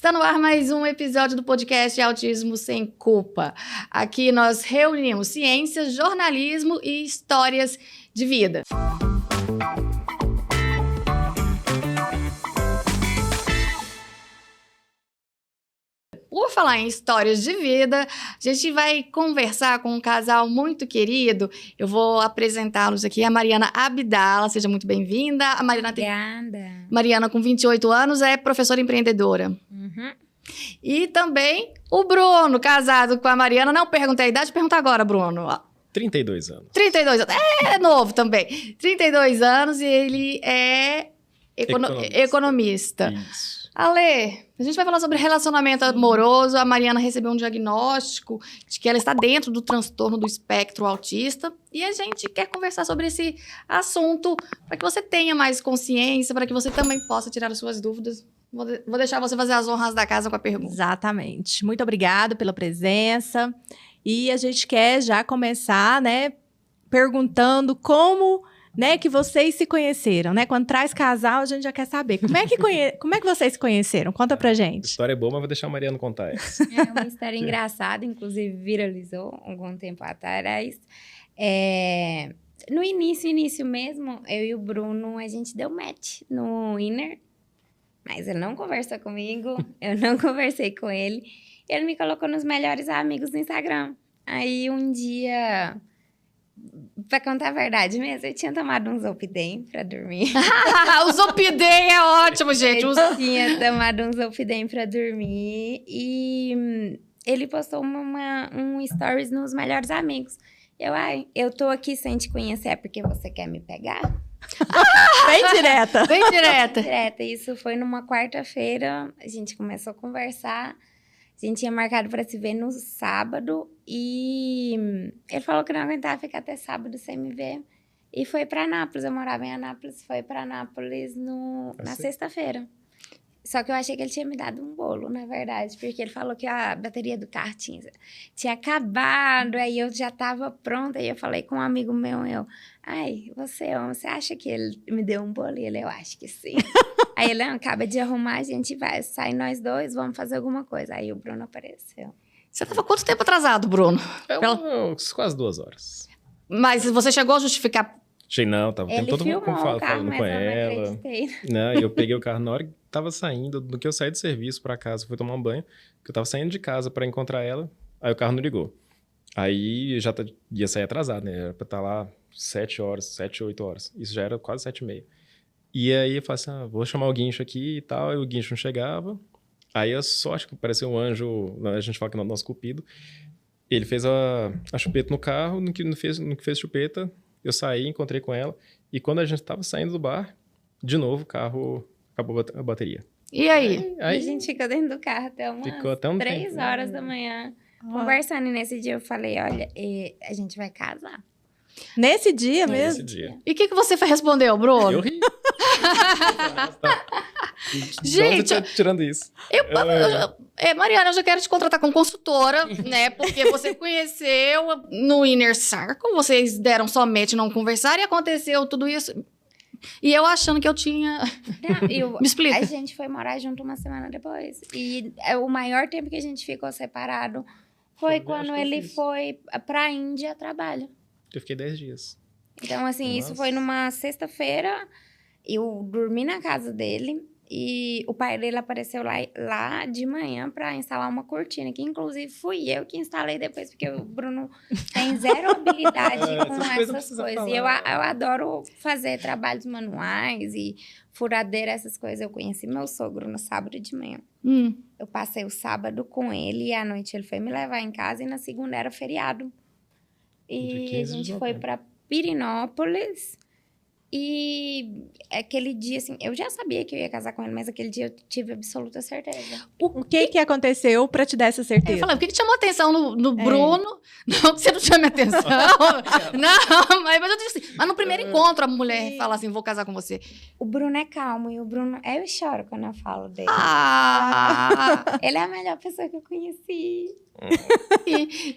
Está no ar mais um episódio do podcast Autismo Sem Culpa. Aqui nós reunimos ciência, jornalismo e histórias de vida. Por falar em histórias de vida, a gente vai conversar com um casal muito querido. Eu vou apresentá-los aqui, a Mariana Abdala, seja muito bem-vinda. A Mariana Mariana, com 28 anos, é professora empreendedora. Uhum. E também o Bruno, casado com a Mariana. Não perguntei a idade, pergunta agora, Bruno. 32 anos. 32 anos, é novo também. 32 anos e ele é economista. Isso. Ale, a gente vai falar sobre relacionamento amoroso. A Mariana recebeu um diagnóstico de que ela está dentro do transtorno do espectro autista. E a gente quer conversar sobre esse assunto para que você tenha mais consciência, para que você também possa tirar as suas dúvidas. Vou deixar você fazer as honras da casa com a pergunta. Exatamente. Muito obrigada pela presença. E a gente quer já começar, perguntando como, que vocês se conheceram, Quando traz casal, a gente já quer saber. Como é que vocês se conheceram? Conta pra gente. A história é boa, mas vou deixar a Mariana contar essa. É uma história engraçada, inclusive viralizou algum tempo atrás. No início mesmo, eu e o Bruno, a gente deu match no Inner, mas ele não conversou comigo, eu não conversei com ele. Ele me colocou nos melhores amigos do Instagram. Aí um dia, pra contar a verdade mesmo, eu tinha tomado um Zolpidem pra dormir. O Zolpidem é ótimo, gente. Eu tinha tomado um Zolpidem pra dormir e ele postou um stories nos melhores amigos. Eu tô aqui sem te conhecer porque você quer me pegar? Bem direta. Bem direta. Direta. Isso foi numa quarta-feira, a gente começou a conversar. A gente tinha marcado para se ver no sábado e ele falou que não aguentava ficar até sábado sem me ver. E foi para Anápolis, eu morava em Anápolis, foi para Anápolis na sexta-feira. Só que eu achei que ele tinha me dado um bolo, na verdade, porque ele falou que a bateria do carro tinha acabado, aí eu já estava pronta, e eu falei com um amigo meu, você acha que ele me deu um bolo? E ele, eu acho que sim. Aí ele, acaba de arrumar, a gente vai sair nós dois, vamos fazer alguma coisa. Aí o Bruno apareceu. Você estava quanto tempo atrasado, Bruno? Quase 2 horas. Mas você chegou a justificar? Não, tava o tempo todo falando com ela. Não, eu peguei o carro na hora que tava saindo, do que eu saí do serviço pra casa, fui tomar um banho, que eu tava saindo de casa pra encontrar ela, aí o carro não ligou. Aí eu já ia sair atrasado, Era pra estar lá 7 horas, 7, 8 horas. Isso já era quase 7h30. E aí eu falei assim, vou chamar o guincho aqui e tal, e o guincho não chegava. Aí a sorte que apareceu um anjo, a gente fala que é o nosso cupido, ele fez a chupeta no carro, no que fez chupeta, eu saí, encontrei com ela, e quando a gente tava saindo do bar, de novo o carro acabou a bateria. E aí? A gente ficou dentro do carro até umas 3 horas da manhã, conversando. E nesse dia eu falei, olha, a gente vai casar. Nesse dia mesmo? Nesse dia. E o que você respondeu, Bruno? Eu ri. Gente, tirando isso. Mariana, eu já quero te contratar como consultora, Porque você conheceu no Inner Circle, vocês deram só match, não conversaram e aconteceu tudo isso. E eu achando que eu tinha... Me explica. A gente foi morar junto uma semana depois. E o maior tempo que a gente ficou separado foi quando ele foi pra Índia a trabalho. Eu fiquei 10 dias. Então, assim, isso foi numa sexta-feira. Eu dormi na casa dele e o pai dele apareceu lá de manhã para instalar uma cortina, que inclusive fui eu que instalei depois, porque o Bruno tem zero habilidade com essas coisas. E eu adoro fazer trabalhos manuais e furadeira, essas coisas. Eu conheci meu sogro no sábado de manhã. Eu passei o sábado com ele e à noite ele foi me levar em casa e na segunda era feriado. E a gente foi para Pirenópolis. E aquele dia, assim, eu já sabia que eu ia casar com ele, mas aquele dia eu tive absoluta certeza. O que aconteceu pra te dar essa certeza? Eu falei, o que chamou atenção no Bruno? Não que você não chame atenção. Não, mas eu disse assim, mas no primeiro encontro a mulher fala assim, vou casar com você. O Bruno é calmo e o Bruno... Eu choro quando eu falo dele. Ele é a melhor pessoa que eu conheci.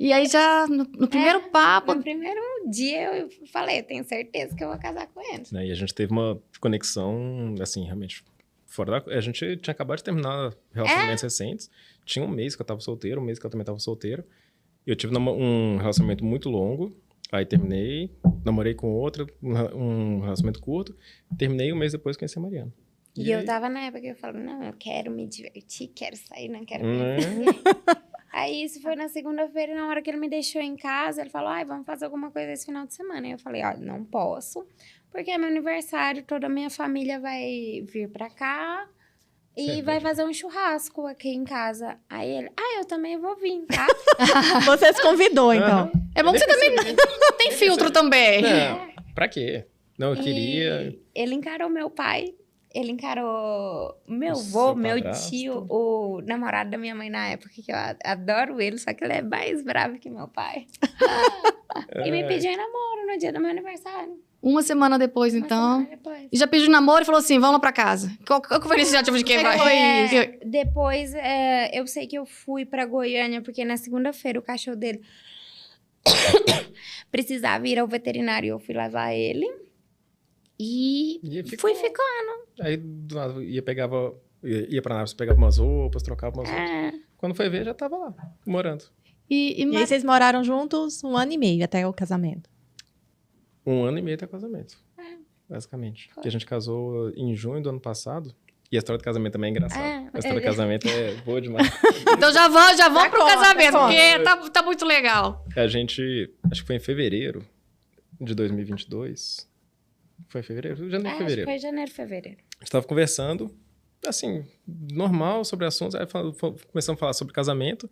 E aí já, no primeiro papo... No primeiro dia eu falei, eu tenho certeza que eu vou casar com ele. E a gente teve uma conexão, assim, realmente A gente tinha acabado de terminar relacionamentos recentes. Tinha um mês que eu tava solteiro, um mês que eu também tava solteiro. Eu tive um relacionamento muito longo. Aí terminei, namorei com outra, um relacionamento curto. Terminei um mês depois conheci a Mariana. E eu tava na época que eu falo, não, eu quero me divertir, quero sair, não quero conhecer. Aí isso foi na segunda-feira, e na hora que ele me deixou em casa, ele falou, vamos fazer alguma coisa esse final de semana. E eu falei, olha, não posso, porque é meu aniversário, toda a minha família vai vir pra cá e vai fazer um churrasco aqui em casa. Aí ele, eu também vou vir, tá? Você se convidou, então. É bom que você também não tem filtro também. Não, pra quê? Não, eu queria... Ele encarou meu pai. Ele encarou meu avô, meu tio, o namorado da minha mãe na época, que eu adoro ele, só que ele é mais bravo que meu pai. E me pediu em namoro no dia do meu aniversário. Uma semana depois, então. E já pediu namoro e falou assim, vamos lá pra casa. Qual foi a iniciativa de quem vai? Depois, eu sei que eu fui pra Goiânia, porque na segunda-feira o cachorro dele precisava ir ao veterinário. Eu fui levar ele. E fui ficando. Aí, do nada, ia pra Nápoles, pegava umas roupas, trocava umas roupas. Quando foi ver, já tava lá, morando. E aí vocês moraram juntos 1 ano e meio até o casamento? 1 ano e meio até o casamento, basicamente. Porque a gente casou em junho do ano passado. E a história do casamento também é engraçada. A história do casamento é boa demais. Então já vamos pro casamento, porque tá muito legal. A gente, acho que foi em fevereiro de 2022... Foi fevereiro? Janeiro, fevereiro. Foi janeiro, fevereiro. A gente tava conversando, assim, normal, sobre assuntos. Aí começamos a falar sobre casamento,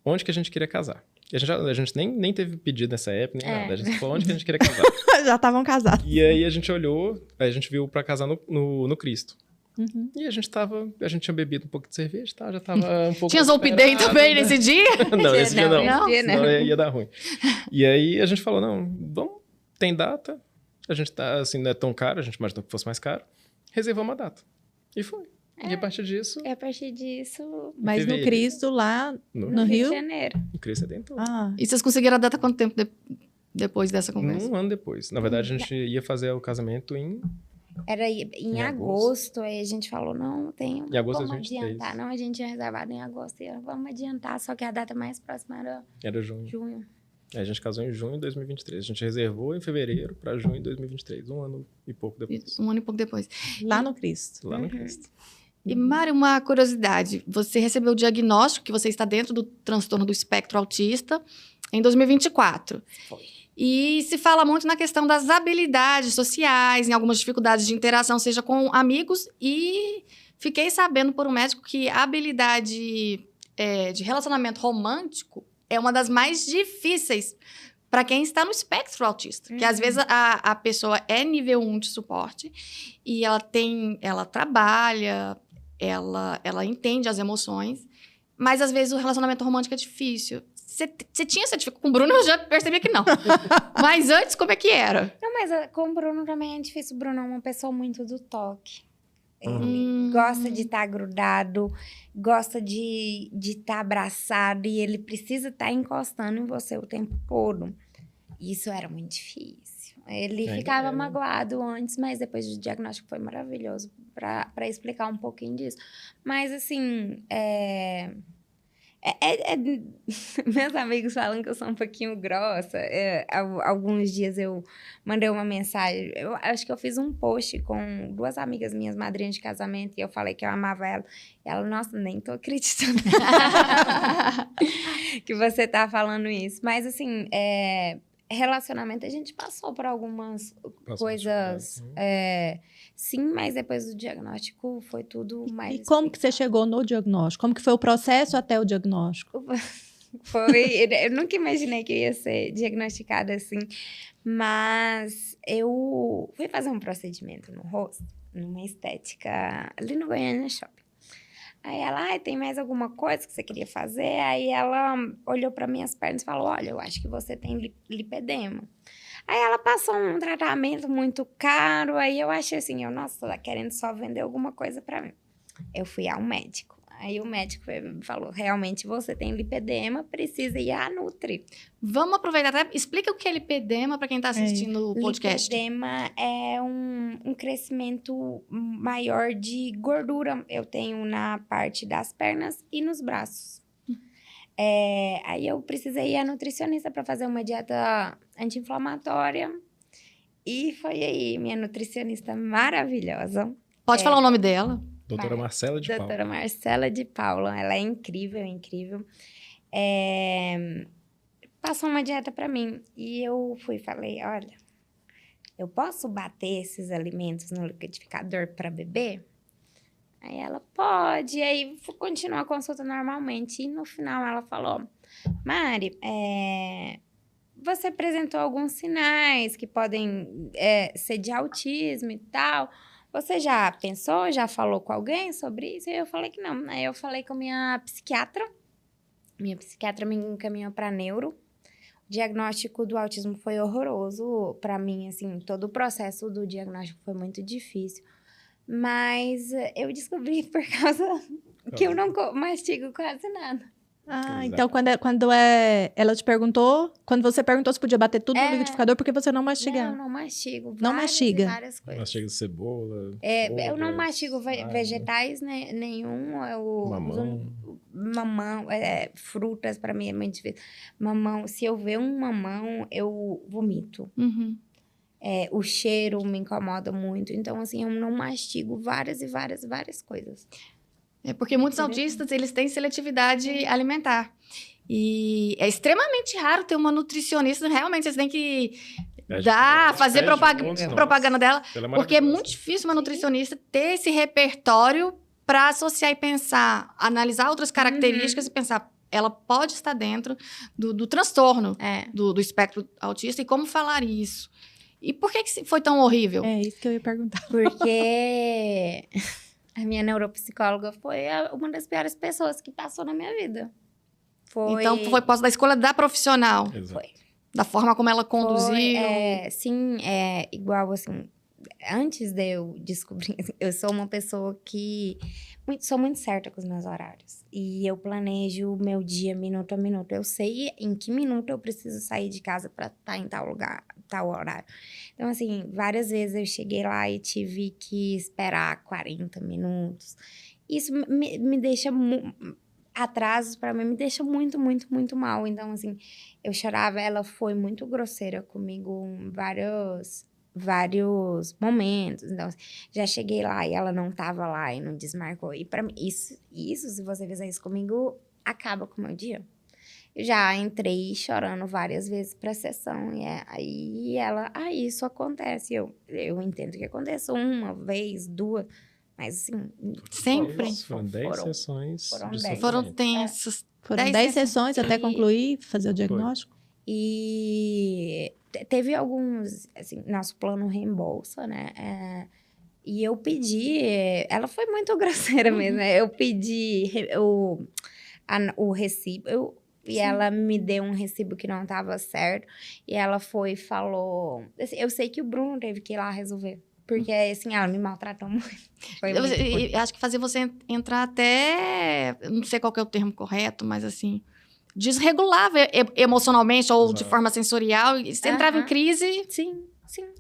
onde que a gente queria casar. E a gente nem teve pedido nessa época, nem nada. A gente falou onde que a gente queria casar. Já estavam casados. E aí a gente olhou, aí a gente viu pra casar no Cristo. Uhum. E a gente tinha bebido um pouco de cerveja, tá? Já tava um pouco... Tinha Zolpidem também nesse dia? Não, nesse dia não. Não. Ia dar ruim. E aí a gente falou, não, vamos, tem data... A gente tá, assim, não é tão caro, a gente imaginou que fosse mais caro. Reservamos a data. E foi. E a partir disso... Mas no Cristo, lá no Rio? De Janeiro. No Cristo Redentor. E vocês conseguiram a data quanto tempo depois dessa conversa? 1 ano depois. Na verdade, a gente ia fazer o casamento Era em agosto. Aí a gente falou, não, em agosto vamos 23. adiantar. Não, a gente tinha reservado em agosto. E vamos adiantar, só que a data mais próxima era junho. Aí a gente casou em junho de 2023. A gente reservou em fevereiro para junho de 2023. 1 ano e pouco depois. 1 ano e pouco depois. Lá no Cristo. Lá no Cristo. E, Mari, uma curiosidade. Você recebeu o diagnóstico que você está dentro do transtorno do espectro autista em 2024. Foi. E se fala muito na questão das habilidades sociais, em algumas dificuldades de interação, seja com amigos. E fiquei sabendo por um médico que a habilidade de relacionamento romântico é uma das mais difíceis para quem está no espectro autista. Que às vezes a pessoa é nível 1 de suporte e ela trabalha, ela entende as emoções, mas às vezes o relacionamento romântico é difícil. Você tinha essa dificuldade? Com o Bruno eu já percebi que não. Mas antes, como é que era? Não, mas com o Bruno também é difícil. O Bruno é uma pessoa muito do toque. Ele gosta de estar grudado, gosta de estar abraçado e ele precisa estar encostando em você o tempo todo. Isso era muito difícil. Ele ficava magoado antes, mas depois do diagnóstico foi maravilhoso para explicar um pouquinho disso. Mas, assim, meus amigos falam que eu sou um pouquinho grossa. Alguns dias eu mandei uma mensagem. Eu acho que eu fiz um post com 2 amigas minhas, madrinhas de casamento, e eu falei que eu amava ela. E ela, nossa, nem tô acreditando que você tá falando isso. Mas, assim, relacionamento, a gente passou por algumas coisas... sim, mas depois do diagnóstico foi tudo mais... E como que você chegou no diagnóstico? Como que foi o processo até o diagnóstico? Eu nunca imaginei que eu ia ser diagnosticada assim, mas eu fui fazer um procedimento no rosto, numa estética, ali no Goiânia Shopping. Aí ela, tem mais alguma coisa que você queria fazer? Aí ela olhou para minhas pernas e falou, olha, eu acho que você tem lipedema. Aí ela passou um tratamento muito caro, aí eu achei assim, nossa, tá querendo só vender alguma coisa pra mim. Eu fui ao médico. Aí o médico falou, realmente você tem lipedema, precisa ir à Nutri. Vamos aproveitar, até explica o que é lipedema para quem está assistindo o podcast. Lipedema é um crescimento maior de gordura. Eu tenho na parte das pernas e nos braços. Aí eu precisei ir à nutricionista para fazer uma dieta anti-inflamatória. E foi aí, minha nutricionista maravilhosa. Pode falar o nome dela. Doutora Marcela de Paula. Doutora Marcela de Paula. Ela é incrível, incrível. Passou uma dieta para mim. E eu falei, olha, eu posso bater esses alimentos no liquidificador para beber? Aí ela, pode. E aí, continuou a consulta normalmente. E no final, ela falou, Mari, você apresentou alguns sinais que podem ser de autismo e tal. Você já pensou, já falou com alguém sobre isso? E eu falei que não. Aí eu falei com a minha psiquiatra. Minha psiquiatra me encaminhou para neuro. O diagnóstico do autismo foi horroroso para mim, assim, todo o processo do diagnóstico foi muito difícil. Mas eu descobri por causa que eu não mastigo quase nada. Ah, então quando ela te perguntou, quando você perguntou se podia bater tudo no liquidificador, porque você não mastiga? Não mastigo. Não mastiga? Várias coisas. Mastiga cebola. Eu não mastigo vegetais, né, nenhum. Mamão, frutas, pra mim é muito difícil. Mamão, se eu ver um mamão, eu vomito. Uhum. O cheiro me incomoda muito. Então, assim, eu não mastigo várias coisas. Porque muitos autistas, eles têm seletividade alimentar. E é extremamente raro ter uma nutricionista. Realmente, vocês têm que fazer propaganda dela. Porque é muito difícil uma nutricionista ter esse repertório para associar e pensar, analisar outras características e pensar, ela pode estar dentro do transtorno do espectro autista e como falar isso. E por que foi tão horrível? É isso que eu ia perguntar. Porque a minha neuropsicóloga foi uma das piores pessoas que passou na minha vida. Então, foi por causa da escolha da profissional. Exato. Foi. Da forma como ela conduziu. Sim, igual assim, antes de eu descobrir, eu sou uma pessoa que sou muito certa com os meus horários. E eu planejo o meu dia minuto a minuto. Eu sei em que minuto eu preciso sair de casa para estar em tal lugar, tal horário. Então, assim, várias vezes eu cheguei lá e tive que esperar 40 minutos. Isso me deixa... atrasos para mim me deixa muito, muito, muito mal. Então, assim, eu chorava. Ela foi muito grosseira comigo em vários momentos. Então, já cheguei lá e ela não tava lá e não desmarcou. E para mim, isso, se você fizer isso comigo, acaba com o meu dia. Eu já entrei chorando várias vezes pra sessão. E aí ela, isso acontece. Eu entendo que acontece uma vez, duas... Mas, assim... Sempre. Foram 10 sessões. Foram tensas. Foram 10 sessões até concluir, fazer o diagnóstico? E teve alguns... Assim, nosso plano reembolsa, né? E eu pedi... Ela foi muito grosseira mesmo. Né? Eu pedi o recibo... E ela me deu um recibo que não estava certo. E ela falou... Assim, eu sei que o Bruno teve que ir lá resolver. Porque, assim, ela me maltratou muito. Acho que fazia você entrar até... Não sei qual que é o termo correto, mas, assim... Desregulava emocionalmente ou de forma sensorial. E você entrava em crise. Sim.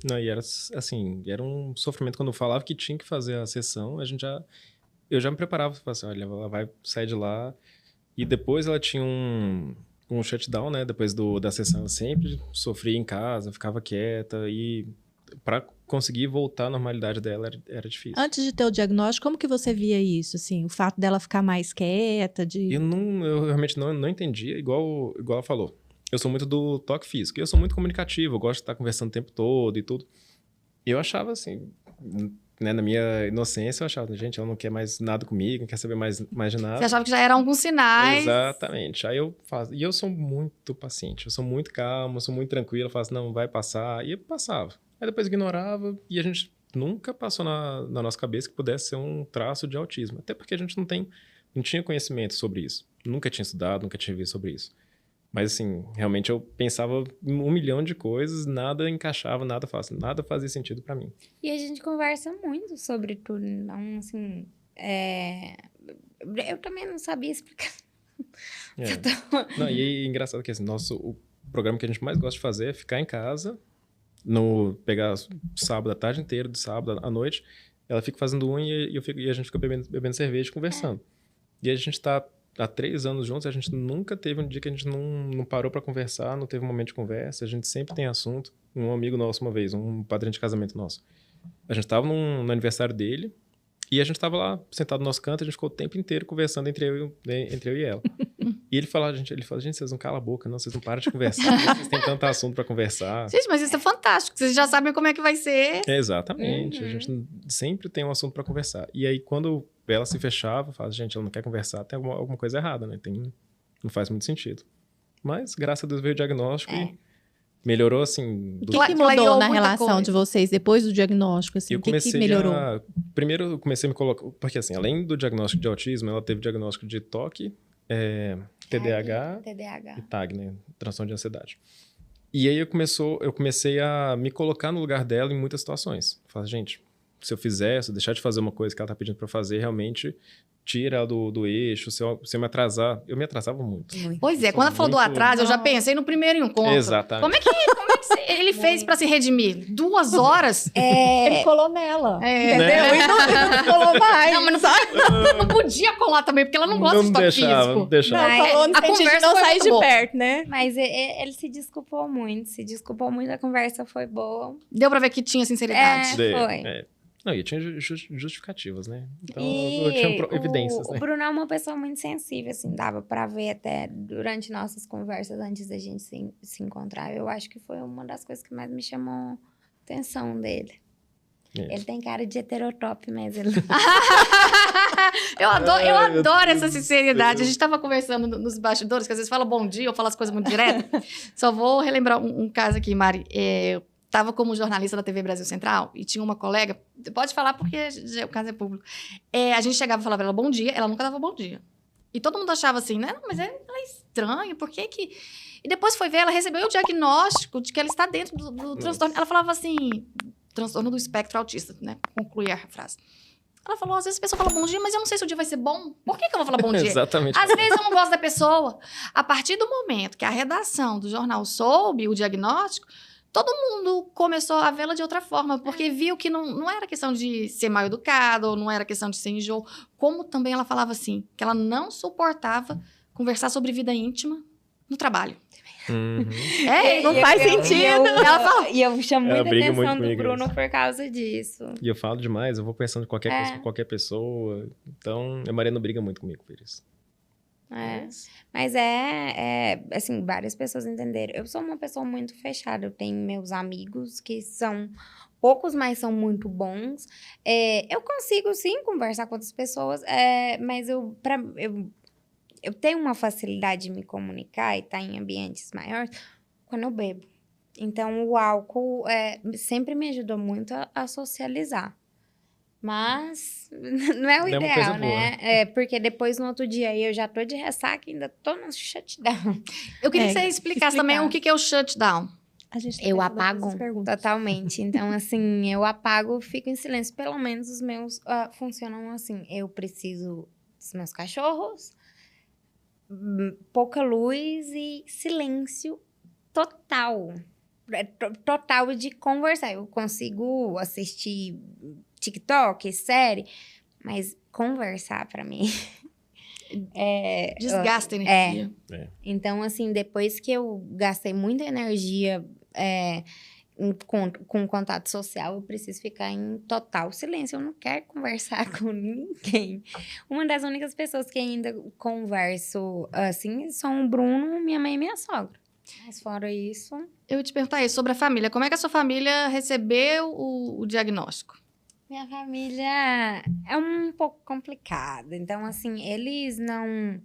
Não, e era, assim, era um sofrimento. Quando eu falava que tinha que fazer a sessão, eu já me preparava. Assim, olha, ela vai sair de lá... E depois ela tinha um shutdown, né? Depois da sessão, eu sempre sofria em casa, ficava quieta. E para conseguir voltar à normalidade dela era difícil. Antes de ter o diagnóstico, como que você via isso? Assim, o fato dela ficar mais quieta? Eu realmente não entendia, igual ela falou. Eu sou muito do toque físico. Eu sou muito comunicativo, eu gosto de estar conversando o tempo todo e tudo. E eu achava assim... Né, na minha inocência, eu achava, gente, ela não quer mais nada comigo, não quer saber mais de nada. Você achava que já eram alguns sinais. Exatamente. Aí eu faço. E eu sou muito paciente, eu sou muito calmo, eu sou muito tranquilo. Eu faço, não, vai passar. E eu passava. Aí depois ignorava e a gente nunca passou na nossa cabeça que pudesse ser um traço de autismo. Até porque a gente não tinha conhecimento sobre isso. Nunca tinha estudado, nunca tinha visto sobre isso. Mas, assim, realmente eu pensava 1 milhão de coisas, nada encaixava, nada fazia sentido pra mim. E a gente conversa muito sobre tudo. Então, assim, Eu também não sabia explicar. Não, e é engraçado que assim, o programa que a gente mais gosta de fazer é ficar em casa, pegar sábado a tarde inteira, do sábado à noite, ela fica fazendo unha e a gente fica bebendo cerveja e conversando. E a gente tá há 3 anos juntos, a gente nunca teve um dia que a gente não parou para conversar, não teve um momento de conversa, a gente sempre tem assunto. Um amigo nosso uma vez, um padrinho de casamento nosso, a gente tava no aniversário dele, e a gente tava lá, sentado no nosso canto, a gente ficou o tempo inteiro conversando entre eu e ela. E ele falou, gente, vocês não calam a boca, não, vocês não param de conversar, vocês têm tanto assunto pra conversar. Gente, mas isso é fantástico, vocês já sabem como é que vai ser. Exatamente, a gente sempre tem um assunto pra conversar. E aí, quando ela se fechava, falava, gente, ela não quer conversar, tem alguma coisa errada, né? Não faz muito sentido. Mas, graças a Deus, veio o diagnóstico e melhorou, assim... O que mudou na relação de vocês depois do diagnóstico? Assim, o que melhorou? Primeiro, eu comecei a me colocar... Porque, assim, além do diagnóstico de autismo, ela teve diagnóstico de TOC, TDAH e TAG, né? Transtorno de ansiedade. E aí, eu comecei a me colocar no lugar dela em muitas situações. Falei, gente, se eu deixar de fazer uma coisa que ela tá pedindo pra eu fazer, realmente... tira ela do eixo, se eu me atrasar... Eu me atrasava muito. Pois é, quando ela falou do atraso, eu já pensei no primeiro encontro. Exatamente. Como é que ele fez pra se redimir? 2 horas? Ele colou nela. Entendeu? Né? E não colou mais. Não, mas não podia colar também, porque ela não gosta de toque físico. Não deixava. Não, falou no sentido de não sair de perto, né? Mas ele se desculpou muito. A conversa foi boa. Deu pra ver que tinha sinceridade. Foi. Não, e tinha justificativas, né? Então, eu tinha evidências, né? O Bruno é uma pessoa muito sensível, assim, dava pra ver até durante nossas conversas, antes da gente se encontrar. Eu acho que foi uma das coisas que mais me chamou a atenção dele. Ele tem cara de heterotop, mas ele... eu adoro essa sinceridade. A gente tava conversando nos bastidores, que às vezes fala bom dia, ou fala as coisas muito direto. Só vou relembrar um caso aqui, Mari. Estava como jornalista da TV Brasil Central e tinha uma colega, pode falar porque o caso é público, a gente chegava e falava pra ela bom dia, ela nunca dava bom dia. E todo mundo achava assim, né? Não, mas ela é estranha, por que que... E depois foi ver, ela recebeu o diagnóstico de que ela está dentro do transtorno. Ela falava assim, transtorno do espectro autista, né? Concluir a frase. Ela falou, às vezes a pessoa fala bom dia, mas eu não sei se o dia vai ser bom. Por que eu vou falar bom dia? Exatamente. Às vezes eu não gosto da pessoa. A partir do momento que a redação do jornal soube o diagnóstico, todo mundo começou a vê-la de outra forma, porque viu que não era questão de ser mal educado, ou não era questão de ser enjoo. Como também ela falava assim, que ela não suportava conversar sobre vida íntima no trabalho. Uhum. Não faz sentido. Ela fala, e eu chamo muita atenção muito do comigo, Bruno por causa disso. E eu falo demais, eu vou pensando em qualquer coisa com qualquer pessoa. Então, a Maria não briga muito comigo por isso. Mas assim, várias pessoas entenderam. Eu sou uma pessoa muito fechada. Eu tenho meus amigos que são poucos, mas são muito bons. Eu consigo, sim, conversar com outras pessoas, mas eu tenho uma facilidade de me comunicar e estar em ambientes maiores quando eu bebo. Então, o álcool sempre me ajudou muito a socializar. Mas não é o ideal, né? Porque depois, no outro dia, eu já tô de ressaca e ainda tô no shutdown. Eu queria que você explicasse também o que é o shutdown. Eu apago totalmente. Então, assim, eu apago, fico em silêncio. Pelo menos os meus funcionam assim. Eu preciso dos meus cachorros, pouca luz e silêncio total. Total de conversar. Eu consigo assistir TikTok, série, mas conversar pra mim desgasta energia. Então, assim, depois que eu gastei muita energia com contato social, eu preciso ficar em total silêncio. Eu não quero conversar com ninguém. Uma das únicas pessoas que ainda converso assim são o Bruno, minha mãe e minha sogra. Mas fora isso... Eu ia te perguntar isso sobre a família. Como é que a sua família recebeu o diagnóstico? Minha família é um pouco complicada. Então, assim, eles não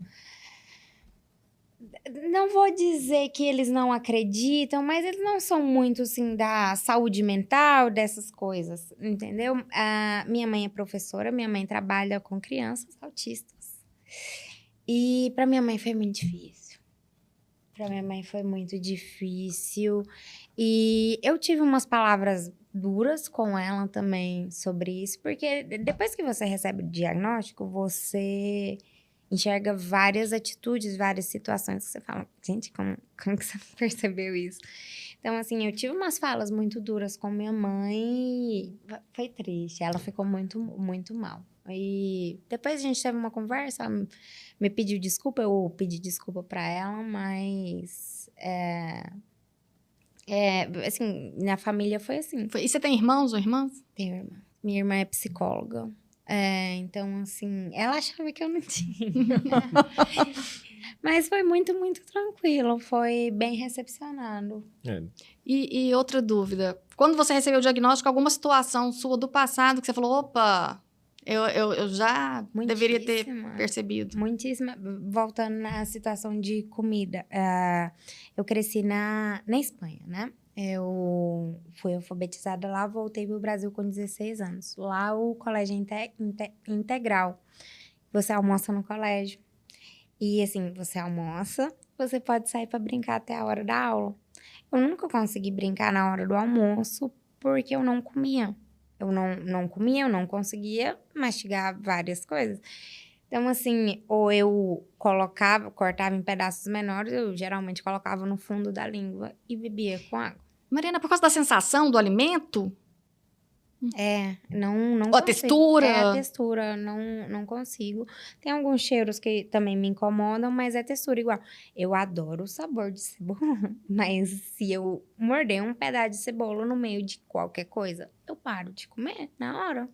vou dizer que eles não acreditam, mas eles não são muito, assim, da saúde mental, dessas coisas, entendeu? Minha mãe é professora, minha mãe trabalha com crianças autistas. E para minha mãe foi muito difícil. Para minha mãe foi muito difícil. E eu tive umas palavras duras com ela também sobre isso, porque depois que você recebe o diagnóstico, você enxerga várias atitudes, várias situações que você fala, gente, como que você não percebeu isso? Então, assim, eu tive umas falas muito duras com minha mãe, foi triste, ela ficou muito, muito mal. E depois a gente teve uma conversa, ela me pediu desculpa, eu pedi desculpa pra ela, mas, assim, na família foi assim. E você tem irmãos ou irmãs? Tenho irmã. Minha irmã é psicóloga. Então, assim, ela achava que eu não tinha. Mas foi muito, muito tranquilo. Foi bem recepcionado. E outra dúvida. Quando você recebeu o diagnóstico, alguma situação sua do passado que você falou, opa, eu já deveria ter percebido? Muitíssima. Voltando na situação de comida. Eu cresci na Espanha, né? Eu fui alfabetizada lá, voltei para o Brasil com 16 anos. Lá o colégio é integral. Você almoça no colégio. E assim, você almoça, você pode sair para brincar até a hora da aula. Eu nunca consegui brincar na hora do almoço porque eu não comia. Eu não comia, eu não conseguia mastigar várias coisas. Então, assim, ou eu cortava em pedaços menores, eu geralmente colocava no fundo da língua e bebia com água. Mariana, por causa da sensação do alimento? Não ou a textura? A textura, não consigo. Tem alguns cheiros que também me incomodam, mas é textura igual. Eu adoro o sabor de cebola, mas se eu morder um pedaço de cebola no meio de qualquer coisa, eu paro de comer na hora.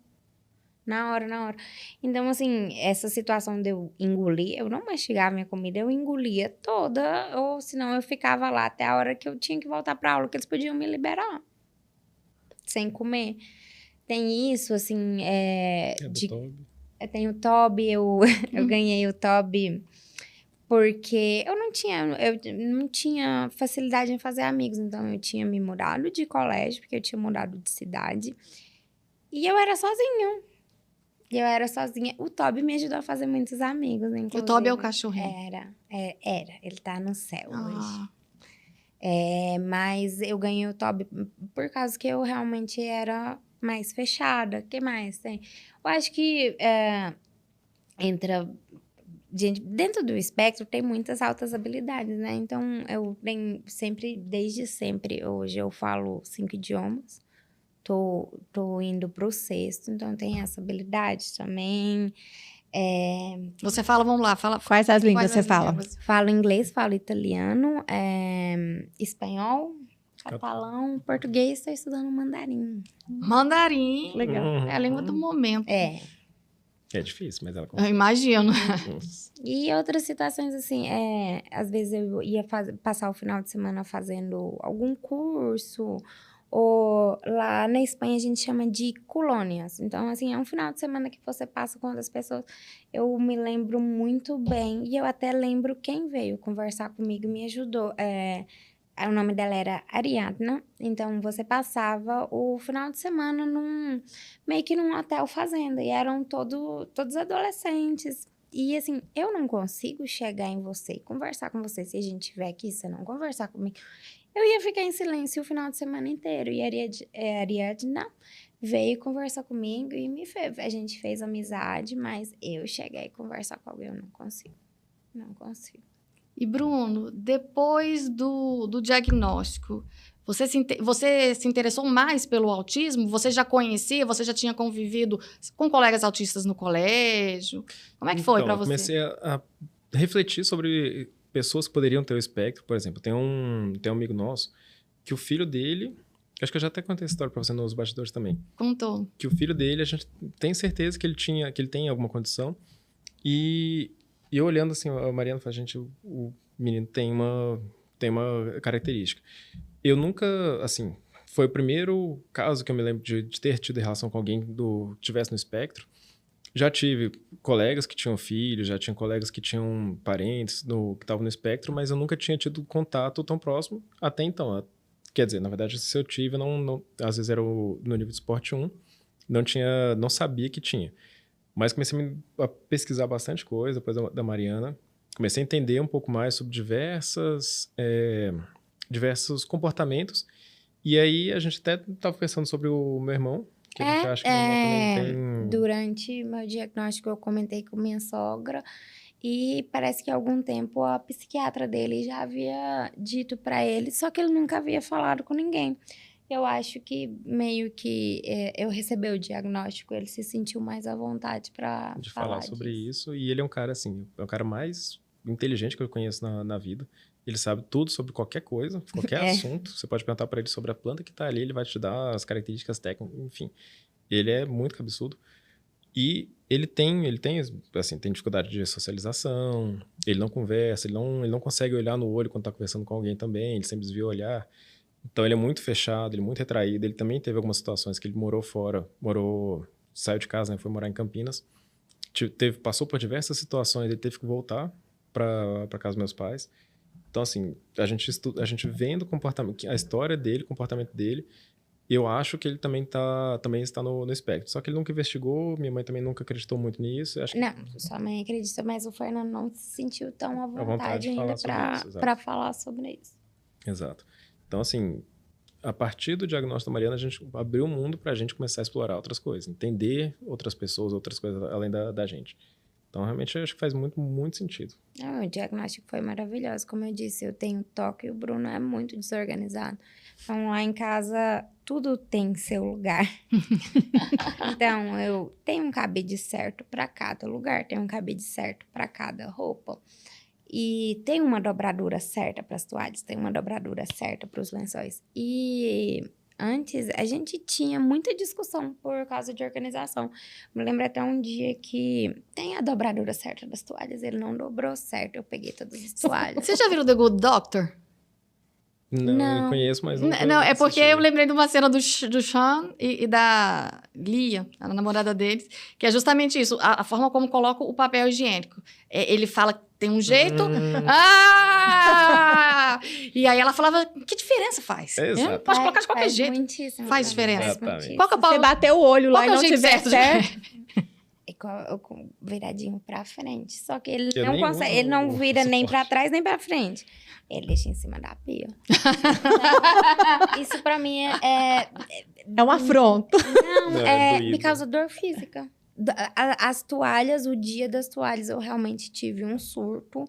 Na hora. Então, assim, essa situação de eu engolir, eu não mastigava minha comida, eu engolia toda, ou senão eu ficava lá até a hora que eu tinha que voltar pra aula, que eles podiam me liberar. Sem comer. Tem isso, assim, eu tenho o TOB, eu ganhei o TOB porque eu não tinha facilidade em fazer amigos, então eu tinha me mudado de colégio, porque eu tinha mudado de cidade, e eu era sozinha. O Toby me ajudou a fazer muitos amigos, inclusive. O Toby é o cachorrinho? Era. Ele tá no céu hoje. Mas eu ganhei o Toby por causa que eu realmente era mais fechada. O que mais tem? Eu acho que dentro do espectro tem muitas altas habilidades, né? Então, eu tenho desde sempre, hoje eu falo 5 idiomas. Tô indo pro 6º, então tem essa habilidade também. Você fala, vamos lá, fala. Quais as línguas você fala? Falo inglês, falo italiano, espanhol, catalão, português, estou estudando mandarim. Mandarim. Legal. É a língua do momento. É difícil, mas ela consegue. Eu imagino. E outras situações, assim, às vezes eu ia passar o final de semana fazendo algum curso, ou lá na Espanha a gente chama de colônias. Então, assim, é um final de semana que você passa com outras pessoas. Eu me lembro muito bem, e eu até lembro quem veio conversar comigo e me ajudou. O nome dela era Ariadna. Então, você passava o final de semana meio que num hotel fazenda. E eram todos adolescentes. E, assim, eu não consigo chegar em você e conversar com você. Se a gente estiver aqui, você não conversar comigo, eu ia ficar em silêncio o final de semana inteiro. E a Ariadna veio conversar comigo e a gente fez amizade, mas eu cheguei a conversar com alguém, eu não consigo. Não consigo. E, Bruno, depois do diagnóstico, você se interessou mais pelo autismo? Você já conhecia? Você já tinha convivido com colegas autistas no colégio? Como é que foi para você? Eu comecei a refletir sobre pessoas que poderiam ter o espectro. Por exemplo, tem um amigo nosso que o filho dele... Acho que eu já até contei essa história para você nos bastidores também. Contou. Que o filho dele, a gente tem certeza que ele tem alguma condição. E eu olhando assim, a Mariana fala, gente, o menino tem uma característica. Eu nunca, assim, foi o primeiro caso que eu me lembro de ter tido relação com alguém que tivesse no espectro. Já tive colegas que tinham filhos, já tinha colegas que tinham parentes que estavam no espectro, mas eu nunca tinha tido contato tão próximo até então. Quer dizer, na verdade, se eu tive, às vezes era no nível de suporte 1, não sabia que tinha. Mas comecei a pesquisar bastante coisa depois da Mariana. Comecei a entender um pouco mais sobre diversos comportamentos. E aí, a gente até estava pensando sobre o meu irmão, que a gente acha que o meu irmão também tem... Durante meu diagnóstico, eu comentei com minha sogra. E parece que há algum tempo a psiquiatra dele já havia dito para ele, só que ele nunca havia falado com ninguém. Eu acho que meio que eu recebi o diagnóstico, ele se sentiu mais à vontade para falar sobre disso. isso. E ele é um cara, assim, é o cara mais inteligente que eu conheço na vida. Ele sabe tudo sobre qualquer coisa, qualquer assunto. Você pode perguntar para ele sobre a planta que tá ali, ele vai te dar as características técnicas, enfim. Ele é muito cabeçudo. E ele tem dificuldade de socialização, ele não conversa, ele não consegue olhar no olho quando tá conversando com alguém também, ele sempre desvia o olhar. Então, ele é muito fechado, ele é muito retraído. Ele também teve algumas situações que ele morou fora, saiu de casa, né, foi morar em Campinas. Passou por diversas situações, ele teve que voltar para casa dos meus pais. Então, assim, a gente vendo o comportamento, a história dele, o comportamento dele, eu acho que ele também está no espectro. Só que ele nunca investigou, minha mãe também nunca acreditou muito nisso. Não, sua mãe acredita, mas o Fernando não se sentiu tão à vontade ainda para falar sobre isso. Exato. Então, assim, a partir do diagnóstico da Mariana, a gente abriu o mundo para a gente começar a explorar outras coisas, entender outras pessoas, outras coisas além da gente. Então, realmente, eu acho que faz muito, muito sentido. O diagnóstico foi maravilhoso. Como eu disse, eu tenho toque e o Bruno é muito desorganizado. Então, lá em casa, tudo tem seu lugar. Então, eu tenho um cabide certo para cada lugar, tenho um cabide certo para cada roupa. E tem uma dobradura certa para as toalhas, tem uma dobradura certa para os lençóis. E antes, a gente tinha muita discussão por causa de organização. Me lembro até um dia que tem a dobradura certa das toalhas, ele não dobrou certo, eu peguei todas as toalhas. Você já viu The Good Doctor? Não, eu conheço, mas não é porque eu lembrei de uma cena do Sean e da Lia, a namorada deles, que é justamente isso, a forma como coloca o papel higiênico. Ele fala que tem um jeito... E aí ela falava, que diferença faz? Exato. Pode colocar de qualquer jeito. Faz diferença. Qual que é Você bateu o olho lá e não tiver certo. Com viradinho pra frente. Só que ele não consegue, ele não vira nem pra trás nem pra frente. Ele deixa em cima da pia. Isso pra mim é um afronto. Não, me causa dor física. As toalhas, o dia das toalhas, eu realmente tive um surto.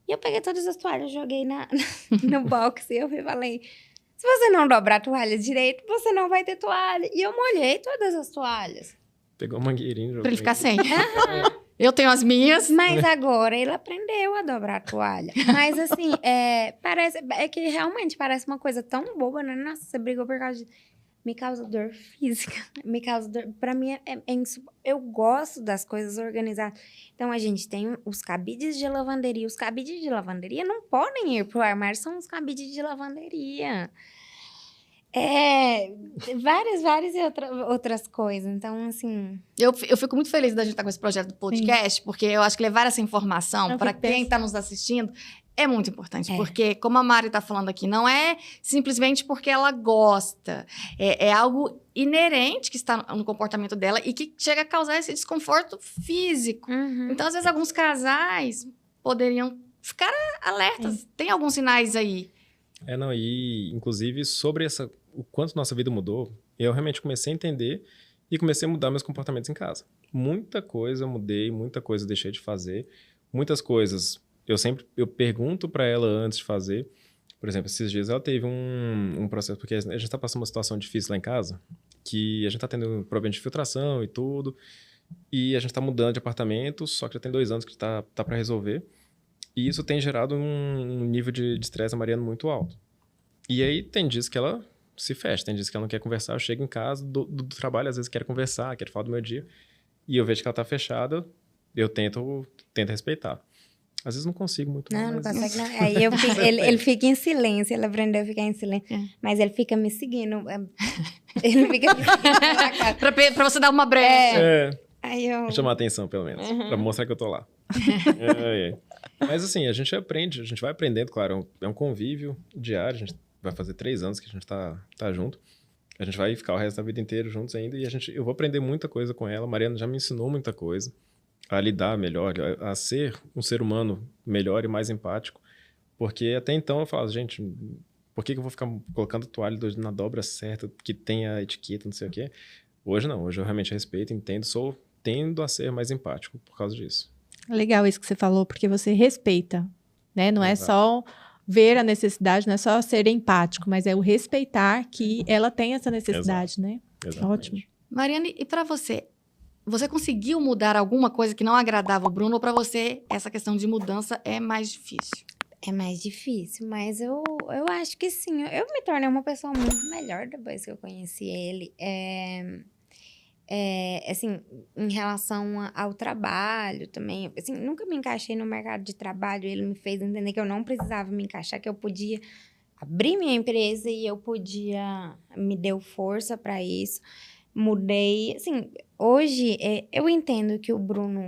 E eu peguei todas as toalhas, joguei no box e eu falei... Se você não dobrar a toalha direito, você não vai ter toalha. E eu molhei todas as toalhas. Pegou uma mangueirinha. Pra ele ficar sem. Eu tenho as minhas. Mas agora ele aprendeu a dobrar a toalha. Mas assim, é que realmente parece uma coisa tão boba, né? Nossa, você brigou por causa de... Me causa dor física. Me causa dor... Pra mim, eu gosto das coisas organizadas. Então, a gente tem os cabides de lavanderia. Os cabides de lavanderia não podem ir pro armário. São os cabides de lavanderia. Várias outras coisas. Então, assim... Eu fico muito feliz da gente estar com esse projeto do podcast, porque eu acho que levar essa informação para quem está nos assistindo é muito importante. Porque, como a Mari está falando aqui, não é simplesmente porque ela gosta. É algo inerente que está no comportamento dela e que chega a causar esse desconforto físico. Uhum. Então, às vezes, alguns casais poderiam ficar alertas. Tem alguns sinais aí. E inclusive sobre o quanto nossa vida mudou, eu realmente comecei a entender e comecei a mudar meus comportamentos em casa. Muita coisa eu mudei, muita coisa eu deixei de fazer, muitas coisas eu pergunto para ela antes de fazer. Por exemplo, esses dias ela teve um processo, porque a gente tá passando uma situação difícil lá em casa, que a gente tá tendo problema de filtração e tudo, e a gente tá mudando de apartamento, só que já tem 2 anos que tá para resolver. E isso tem gerado um nível de estresse na Mariana muito alto. E aí tem dias que ela se fecha, tem dias que ela não quer conversar. Eu chego em casa do trabalho, às vezes quero conversar, quero falar do meu dia. E eu vejo que ela tá fechada, eu tento respeitar. Às vezes não consigo muito. Não consegue não. Aí ele fica em silêncio, ele aprendeu a ficar em silêncio. Mas ele fica me seguindo. Ele fica me seguindo. Pra você dar uma brecha. Aí eu... Pra chamar a atenção, pelo menos. Pra mostrar que eu tô lá. Mas assim, a gente aprende, a gente vai aprendendo, claro. É um convívio diário. A gente vai fazer 3 anos que a gente tá junto. A gente vai ficar o resto da vida inteira juntos ainda. E eu vou aprender muita coisa com ela. A Mariana já me ensinou muita coisa. A lidar melhor, a ser um ser humano melhor e mais empático. Porque até então eu falava, gente, por que eu vou ficar colocando toalha na dobra certa, que tem a etiqueta, não sei o quê? Hoje não, hoje eu realmente respeito, entendo, tendo a ser mais empático por causa disso. Legal isso que você falou, porque você respeita, né? Não é só ver a necessidade, não é só ser empático, mas é o respeitar que ela tem essa necessidade, né? Exatamente. Ótimo. Mariane, e para você? Você conseguiu mudar alguma coisa que não agradava o Bruno ou para você essa questão de mudança é mais difícil? É mais difícil, mas eu acho que sim. Eu me tornei uma pessoa muito melhor depois que eu conheci ele. Assim, em relação ao trabalho também. Assim, nunca me encaixei no mercado de trabalho. Ele me fez entender que eu não precisava me encaixar, que eu podia abrir minha empresa e eu podia... Me deu força para isso. Mudei. Assim, hoje, eu entendo que o Bruno...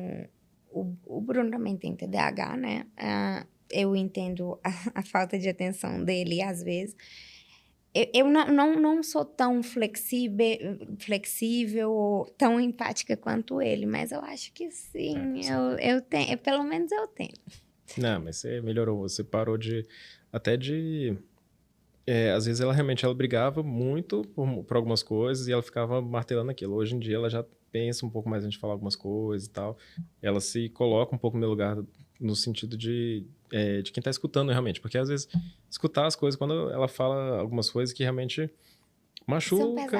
O Bruno também tem TDAH, né? Eu entendo a falta de atenção dele, às vezes. Eu não sou tão flexível ou tão empática quanto ele, mas eu acho que sim, eu tenho, pelo menos eu tenho. Não, mas você melhorou, você parou às vezes ela brigava muito por algumas coisas e ela ficava martelando aquilo. Hoje em dia ela já pensa um pouco mais antes de falar algumas coisas e tal. Ela se coloca um pouco no meu lugar no sentido de quem tá escutando realmente. Porque às vezes escutar as coisas, quando ela fala algumas coisas que realmente machuca.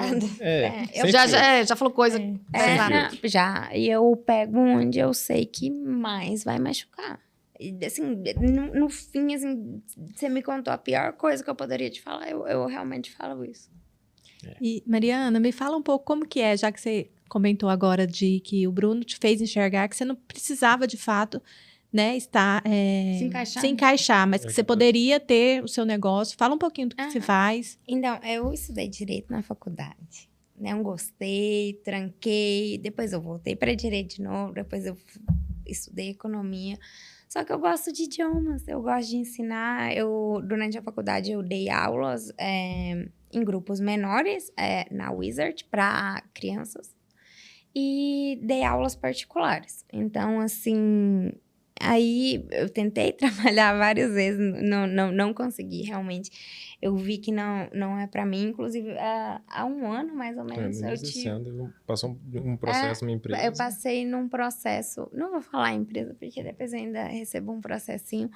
Já falou coisa pesada. Já. E eu pego onde eu sei que mais vai machucar. E, assim, no fim, assim, você me contou a pior coisa que eu poderia te falar, eu realmente falo isso. E, Mariana, me fala um pouco como que é, já que você comentou agora de que o Bruno te fez enxergar que você não precisava, de fato, né, se encaixar, mas que você poderia ter o seu negócio. Fala um pouquinho do que você faz. Então, eu estudei Direito na faculdade. Não gostei, tranquei, depois eu voltei para Direito de novo, depois eu estudei Economia. Só que eu gosto de idiomas, eu gosto de ensinar. Durante a faculdade, eu dei aulas em grupos menores, na Wizard, para crianças. E dei aulas particulares. Então, assim, aí eu tentei trabalhar várias vezes, não consegui realmente. Eu vi que não é para mim. Inclusive, há um ano, mais ou menos, passou um processo na minha empresa. Eu passei num processo... Não vou falar empresa, porque depois eu ainda recebo um processinho.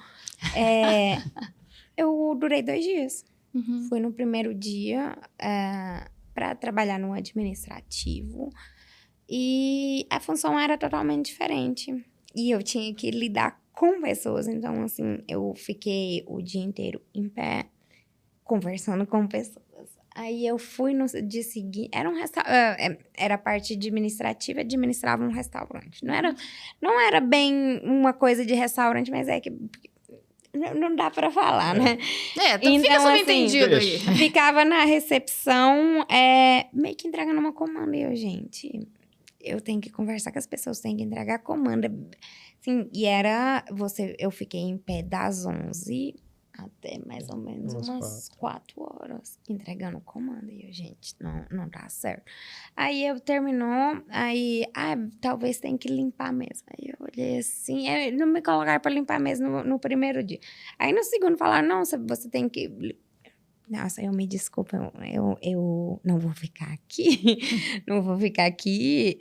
Eu durei 2 dias. Uhum. Fui no primeiro dia para trabalhar no administrativo. E a função era totalmente diferente. E eu tinha que lidar com pessoas. Então, assim, eu fiquei o dia inteiro em pé, conversando com pessoas. Aí eu fui no dia seguinte... Era a parte administrativa, administrava um restaurante. Não era bem uma coisa de restaurante, mas é que... Não dá pra falar, né? Então, fica subentendido aí. Ficava na recepção, meio que entregando uma comanda. E eu, gente... Eu tenho que conversar com as pessoas, tenho que entregar a comanda. Assim, e eu fiquei em pé das 11 até mais ou menos umas 4 horas entregando comanda. E eu, gente, não dá certo. Aí eu terminou, talvez tenha que limpar a mesa. Aí eu olhei assim, não me colocaram para limpar a mesa no primeiro dia. Aí no segundo falaram, não, você tem que... Nossa, eu me desculpa, eu não vou ficar aqui. Não vou ficar aqui.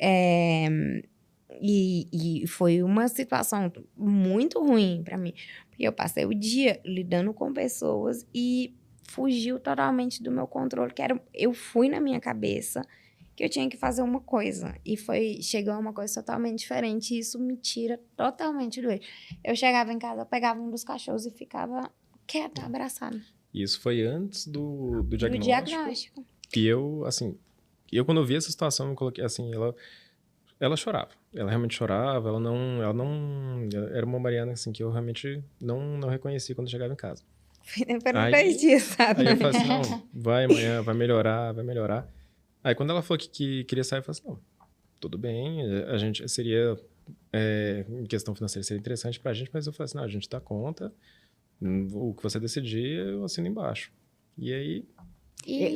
E foi uma situação muito ruim para mim. Porque eu passei o dia lidando com pessoas e fugiu totalmente do meu controle. Eu fui na minha cabeça que eu tinha que fazer uma coisa. E chegou a uma coisa totalmente diferente. E isso me tira totalmente do eixo. Eu chegava em casa, pegava um dos cachorros e ficava quieta, abraçada. Isso foi antes do diagnóstico. Do diagnóstico. E eu quando eu vi essa situação, eu coloquei assim, ela chorava. Ela realmente chorava, ela não era uma Mariana assim que eu realmente não reconheci quando chegava em casa. Foram 2 dias, sabe? Aí eu falei assim, não, vai amanhã, vai melhorar. Aí quando ela falou que queria sair, eu falei assim, não, tudo bem, a gente seria, em questão financeira seria interessante pra gente, mas eu falei assim, não, a gente dá conta, o que você decidir, eu assino embaixo. E aí...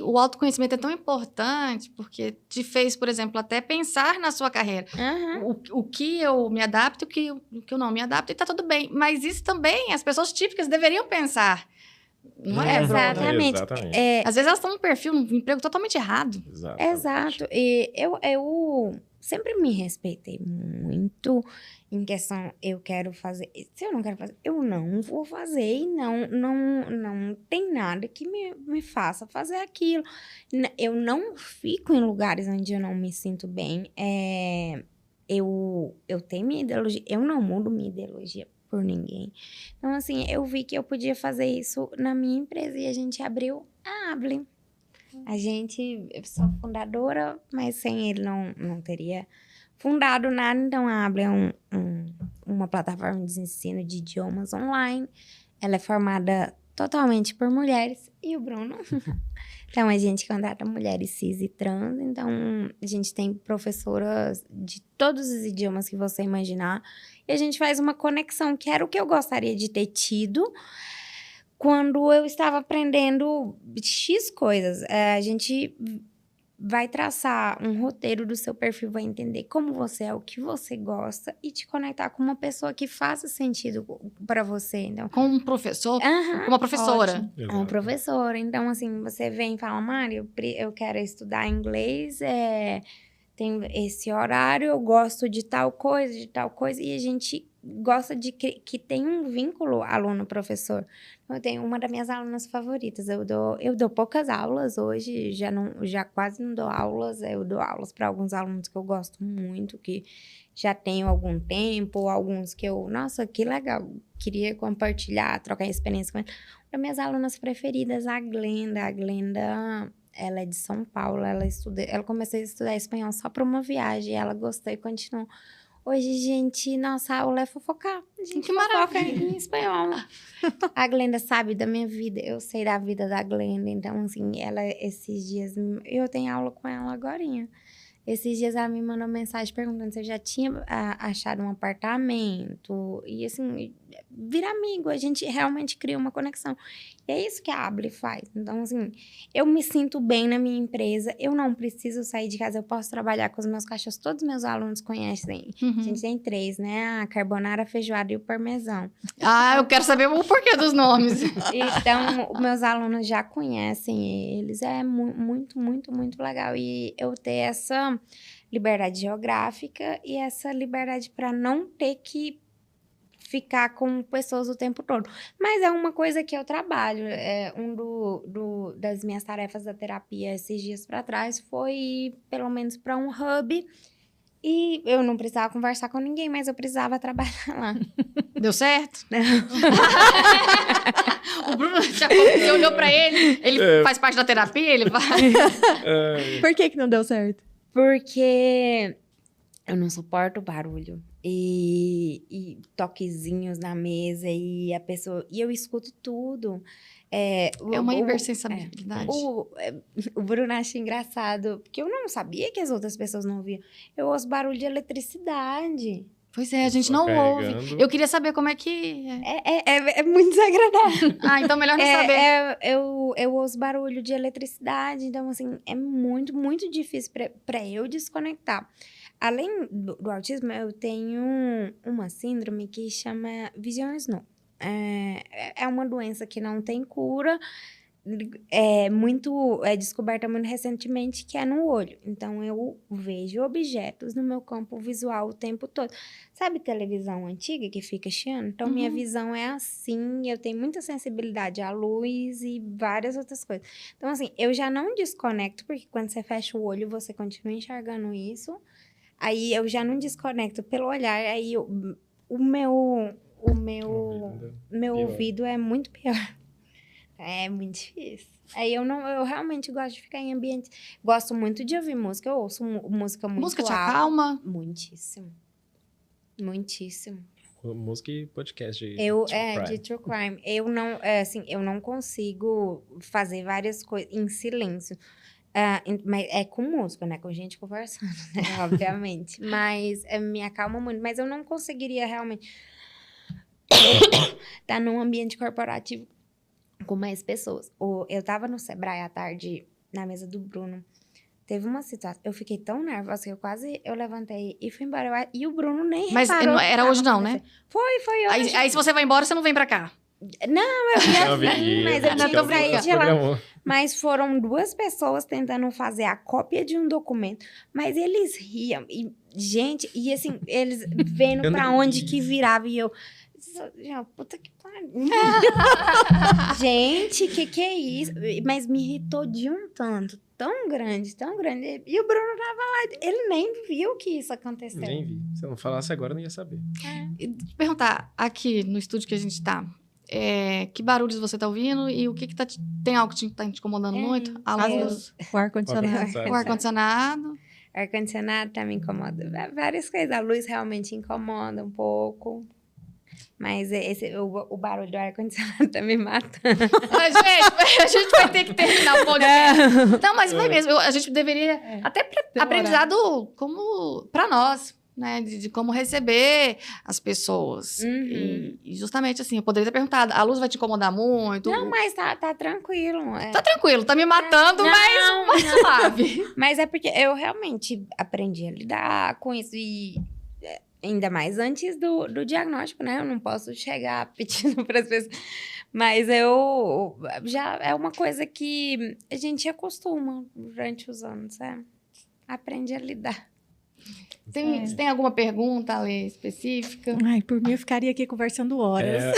O autoconhecimento é tão importante porque te fez, por exemplo, até pensar na sua carreira. Uhum. O que eu me adapto, o que eu não me adapto, e tá tudo bem. Mas isso também as pessoas típicas deveriam pensar. Não é? Exatamente. Às vezes elas estão num perfil, num emprego totalmente errado. Exato. E sempre me respeitei muito em questão, eu quero fazer. Se eu não quero fazer, eu não vou fazer e não tem nada que me faça fazer aquilo. Eu não fico em lugares onde eu não me sinto bem. Eu tenho minha ideologia, eu não mudo minha ideologia por ninguém. Então, assim, eu vi que eu podia fazer isso na minha empresa e a gente abriu a Able. Eu sou fundadora, mas sem ele não teria fundado nada. Então, a Able é uma plataforma de ensino de idiomas online. Ela é formada totalmente por mulheres. E o Bruno? Então, a gente contrata mulheres cis e trans. Então, a gente tem professoras de todos os idiomas que você imaginar. E a gente faz uma conexão, que era o que eu gostaria de ter tido quando eu estava aprendendo X coisas. A gente vai traçar um roteiro do seu perfil, vai entender como você é, o que você gosta e te conectar com uma pessoa que faça sentido para você. Então, com um professor? Com uma professora? Uma professora. Então, assim, você vem e fala, Mari, eu quero estudar inglês, tem esse horário, eu gosto de tal coisa, e a gente gosta de que tem um vínculo aluno-professor. Eu tenho uma das minhas alunas favoritas. Eu dou poucas aulas hoje, já quase não dou aulas. Eu dou aulas para alguns alunos que eu gosto muito, que já tenho algum tempo, alguns que nossa, que legal, queria compartilhar, trocar experiência com eles. Uma das minhas alunas preferidas, a Glenda. A Glenda, ela é de São Paulo, ela começou a estudar espanhol só para uma viagem, ela gostou e continuou. Hoje, gente, nossa aula é fofocar. A gente que maravilha em espanhol. A Glenda sabe da minha vida, eu sei da vida da Glenda. Então, assim, esses dias... Eu tenho aula com ela agorinha. Esses dias ela me mandou mensagem perguntando se eu já tinha achado um apartamento. E assim, vira amigo, a gente realmente cria uma conexão. E é isso que a Able faz. Então, assim, eu me sinto bem na minha empresa, eu não preciso sair de casa, eu posso trabalhar com os meus cachorros. Todos os meus alunos conhecem. A gente tem 3, né? A carbonara, a feijoada e o parmesão. Eu quero saber o porquê dos nomes. Então, os meus alunos já conhecem eles. É muito, muito, muito legal. E eu ter essa liberdade geográfica e essa liberdade para não ter que ficar com pessoas o tempo todo. Mas é uma coisa que eu trabalho. Das minhas tarefas da terapia esses dias para trás foi ir, pelo menos, para um hub. E eu não precisava conversar com ninguém, mas eu precisava trabalhar lá. Deu certo? O Bruno você olhou pra ele faz parte da terapia, ele vai... Por que não deu certo? Porque eu não suporto barulho. E toquezinhos na mesa e a pessoa... E eu escuto tudo. É uma hipersensibilidade. O Bruno acha engraçado, porque eu não sabia que as outras pessoas não ouviam. Eu ouço barulho de eletricidade. Pois é, a gente não ouve. Eu queria saber como é que... É muito desagradável. Então melhor não saber. Eu ouço barulho de eletricidade, então, assim, é muito, muito difícil para eu desconectar. Além do autismo, eu tenho uma síndrome que chama Vision Snow. É uma doença que não tem cura, descoberta muito recentemente, que é no olho. Então, eu vejo objetos no meu campo visual o tempo todo. Sabe televisão antiga que fica chiando? Então, minha visão é assim, eu tenho muita sensibilidade à luz e várias outras coisas. Então, assim, eu já não desconecto, porque quando você fecha o olho, você continua enxergando isso. Aí, eu já não desconecto pelo olhar, aí o meu ouvido é muito pior. É muito difícil. Aí eu realmente gosto de ficar em ambiente. Gosto muito de ouvir música. Eu ouço música muito música alta. Música te acalma? Muitíssimo. Muitíssimo. Música e podcast de true crime. Eu não consigo fazer várias coisas em silêncio. Mas é com música, né? Com gente conversando, né? Obviamente. Mas me acalma muito. Mas eu não conseguiria realmente estar num ambiente corporativo com mais pessoas. Eu tava no Sebrae à tarde, na mesa do Bruno. Teve uma situação, eu fiquei tão nervosa que eu levantei e fui embora. E o Bruno nem reparou. Mas era hoje não, né? Foi hoje. Aí se você vai embora, você não vem pra cá. Não, eu ia vir, mas eu tinha que sair de lá. Mas foram 2 pessoas tentando fazer a cópia de um documento. Mas eles riam. E, gente, e assim, eles vendo pra onde que virava. E eu... Puta que pariu. Gente, que é isso? Mas me irritou de um tanto. Tão grande, tão grande. E o Bruno tava lá. Ele nem viu que isso aconteceu. Nem vi. Se eu não falasse agora, eu não ia saber. E perguntar, aqui no estúdio que a gente tá, que barulhos você tá ouvindo e o que tá tem algo que tá te incomodando muito? A luz, o ar-condicionado. o ar-condicionado. O ar-condicionado tá me incomodando. Várias coisas. A luz realmente incomoda um pouco. Mas o barulho do ar-condicionado tá me matando. A gente vai ter que terminar o podcast. Não, mas vai mesmo. A gente deveria... Até aprendizado como pra nós, né? De como receber as pessoas. Uhum. E justamente assim, eu poderia ter perguntado, a luz vai te incomodar muito? Não, mas tá tranquilo. Tá tranquilo, tá me matando, mas suave. Mas é porque eu realmente aprendi a lidar com isso e... Ainda mais antes do diagnóstico, né? Eu não posso chegar pedindo para as pessoas. Mas já é uma coisa que a gente acostuma durante os anos, né? Aprende a lidar. Você tem alguma pergunta, Ale, específica? Ai, por mim eu ficaria aqui conversando horas.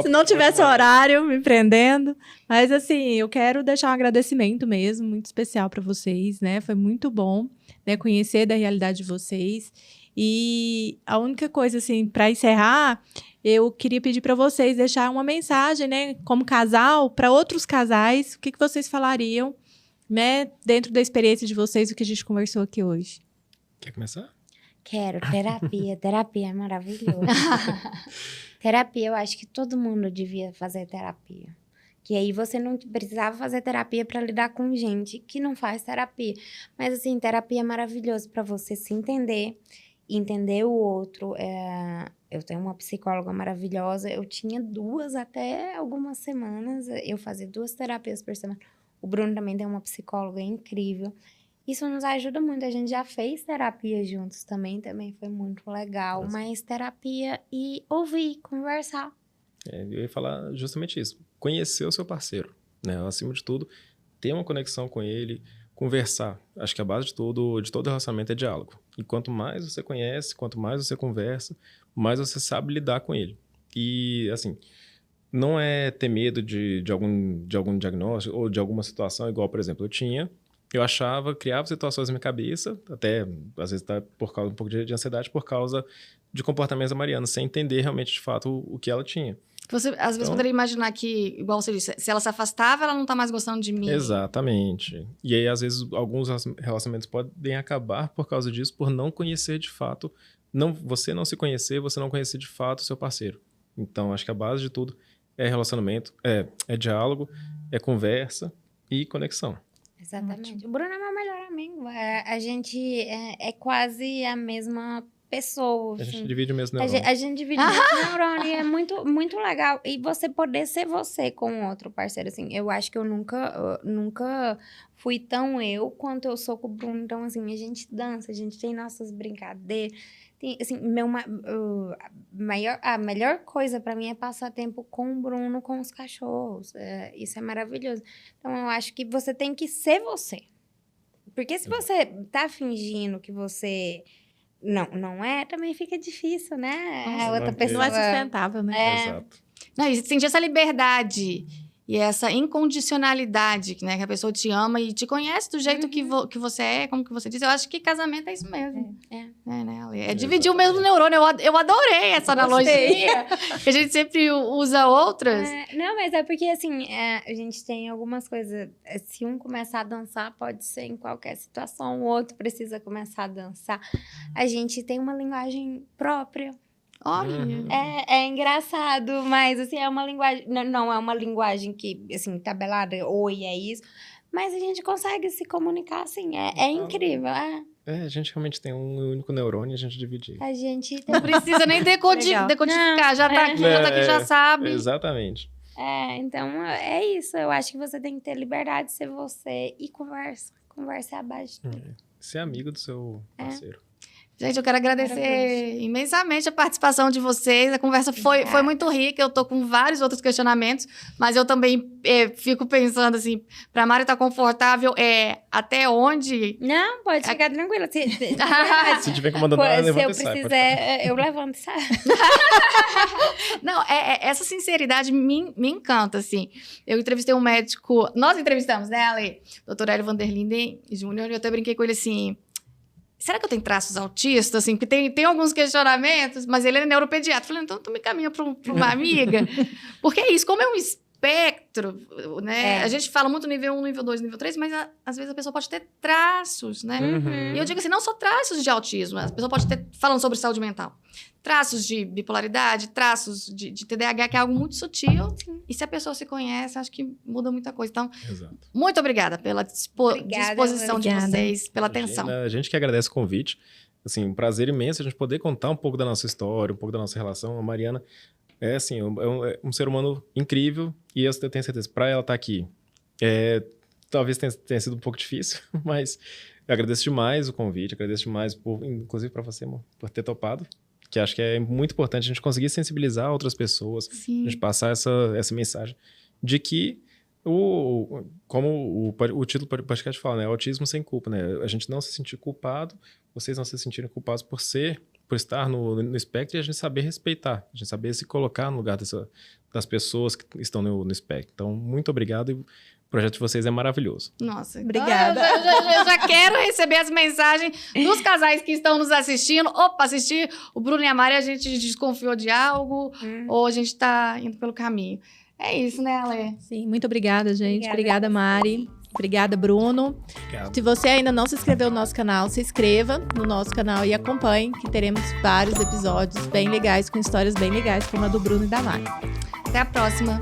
Se não tivesse horário, me prendendo. Mas assim, eu quero deixar um agradecimento mesmo, muito especial para vocês, né? Foi muito bom, né, conhecer da realidade de vocês. E a única coisa, assim, para encerrar, eu queria pedir para vocês deixar uma mensagem, né, como casal, para outros casais, o que vocês falariam, né, dentro da experiência de vocês, o que a gente conversou aqui hoje. Quer começar? Quero, terapia. Terapia é maravilhoso. Terapia, eu acho que todo mundo devia fazer terapia. Que aí você não precisava fazer terapia para lidar com gente que não faz terapia. Mas, assim, terapia é maravilhoso para você se entender o outro. Eu tenho uma psicóloga maravilhosa. Eu tinha 2 até algumas semanas. Eu fazia 2 terapias por semana. O Bruno também tem uma psicóloga incrível. Isso nos ajuda muito. A gente já fez terapia juntos também foi muito legal. Nossa. Mas terapia e ouvir, conversar. Eu ia falar justamente isso. Conhecer o seu parceiro, né? Acima de tudo, ter uma conexão com ele, conversar. Acho que a base de todo relacionamento é diálogo. E quanto mais você conhece, quanto mais você conversa, mais você sabe lidar com ele. E, assim, não é ter medo de algum diagnóstico ou de alguma situação, igual, por exemplo, eu achava, criava situações na minha cabeça, até, às vezes, por causa um pouco de ansiedade, por causa de comportamentos da Mariana, sem entender realmente, de fato, o que ela tinha. Você, às vezes, poderia imaginar que, igual você disse, se ela se afastava, ela não tá mais gostando de mim. Exatamente. E aí, às vezes, alguns relacionamentos podem acabar por causa disso, por não conhecer de fato, você não se conhecer, você não conhecer de fato o seu parceiro. Então, acho que a base de tudo é relacionamento, é diálogo, é conversa e conexão. Exatamente. Ótimo. O Bruno é meu melhor amigo. A gente é quase a mesma pessoa. A assim. gente divide o mesmo neurônio. A gente divide o mesmo neurônio. É muito, muito legal. E você poder ser você com outro parceiro. Assim, eu acho que eu nunca fui tão eu quanto eu sou com o Bruno. Então, assim, a gente dança, a gente tem nossas brincadeiras. Tem, assim, a melhor coisa pra mim é passar tempo com o Bruno, com os cachorros. Isso é maravilhoso. Então, eu acho que você tem que ser você. Porque se você tá fingindo que você não é, também fica difícil, né? Nossa, a outra pessoa... Não é sustentável, né? Exato. Não, e sentir essa liberdade e essa incondicionalidade, né? Que a pessoa te ama e te conhece do jeito que você é, como que você diz. Eu acho que casamento é isso mesmo. Né, Ale? É dividir o mesmo neurônio. Eu adorei essa analogia. Que a gente sempre usa outras. Não, mas é porque, assim, a gente tem algumas coisas... Se um começar a dançar, pode ser em qualquer situação. O outro precisa começar a dançar. A gente tem uma linguagem própria. Olha. É engraçado, mas, assim, é uma linguagem... Não é uma linguagem que, assim, tabelada, oi, é isso. Mas a gente consegue se comunicar, assim, é incrível, a gente realmente tem um único neurônio e a gente divide. A gente tem... Não precisa nem decodificar, já tá aqui, já sabe. Exatamente. Então, é isso. Eu acho que você tem que ter liberdade de ser você e conversa. Conversa é a base de tudo. Ser amigo do seu parceiro. Gente, eu quero agradecer imensamente a participação de vocês. A conversa foi muito rica. Eu tô com vários outros questionamentos, mas eu também fico pensando assim, pra Mari estar confortável, até onde... Não, pode ficar tranquila. Se tiver comandando, levanta e sai. Se eu precisar, eu levanto e saio. Não, essa sinceridade me encanta, assim. Eu entrevistei um médico... Nós entrevistamos, né, Ale? Dr. Hélio Vanderlinden Júnior, e eu até brinquei com ele assim... Será que eu tenho traços autistas? Assim, porque tem alguns questionamentos, mas ele é neuropediatra. Falei, então tu me caminha para uma amiga. Porque é isso, como é um espectro, né? A gente fala muito nível 1, nível 2, nível 3, mas às vezes a pessoa pode ter traços, né? E eu digo assim, não só traços de autismo, a pessoa pode ter, falando sobre saúde mental, traços de bipolaridade, traços de TDAH, que é algo muito sutil. E se a pessoa se conhece, acho que muda muita coisa. Então, muito obrigada pela disposição de vocês, pela atenção. A gente que agradece o convite. Assim, um prazer imenso a gente poder contar um pouco da nossa história, um pouco da nossa relação. A Mariana é, assim, um ser humano incrível e eu tenho certeza, para ela estar aqui, talvez tenha sido um pouco difícil, mas eu agradeço demais o convite, agradeço demais, inclusive para você, amor, por ter topado. Que acho que é muito importante a gente conseguir sensibilizar outras pessoas, a gente passar essa mensagem de que, como o título do podcast fala, né? Autismo sem culpa, né? A gente não se sentir culpado, vocês não se sentirem culpados por estar no espectro e a gente saber respeitar, a gente saber se colocar no lugar das pessoas que estão no espectro. Então, muito obrigado e o projeto de vocês é maravilhoso. Nossa, obrigada. Eu já quero receber as mensagens dos casais que estão nos assistindo. Opa, assistir o Bruno e a Mari, a gente desconfiou de algo ou a gente está indo pelo caminho. É isso, né, Ale? Sim, muito obrigada, gente. Obrigada, Mari. Obrigada, Bruno. Obrigado. Se você ainda não se inscreveu no nosso canal, se inscreva no nosso canal e acompanhe, que teremos vários episódios bem legais, com histórias bem legais, como a do Bruno e da Mari. Até a próxima.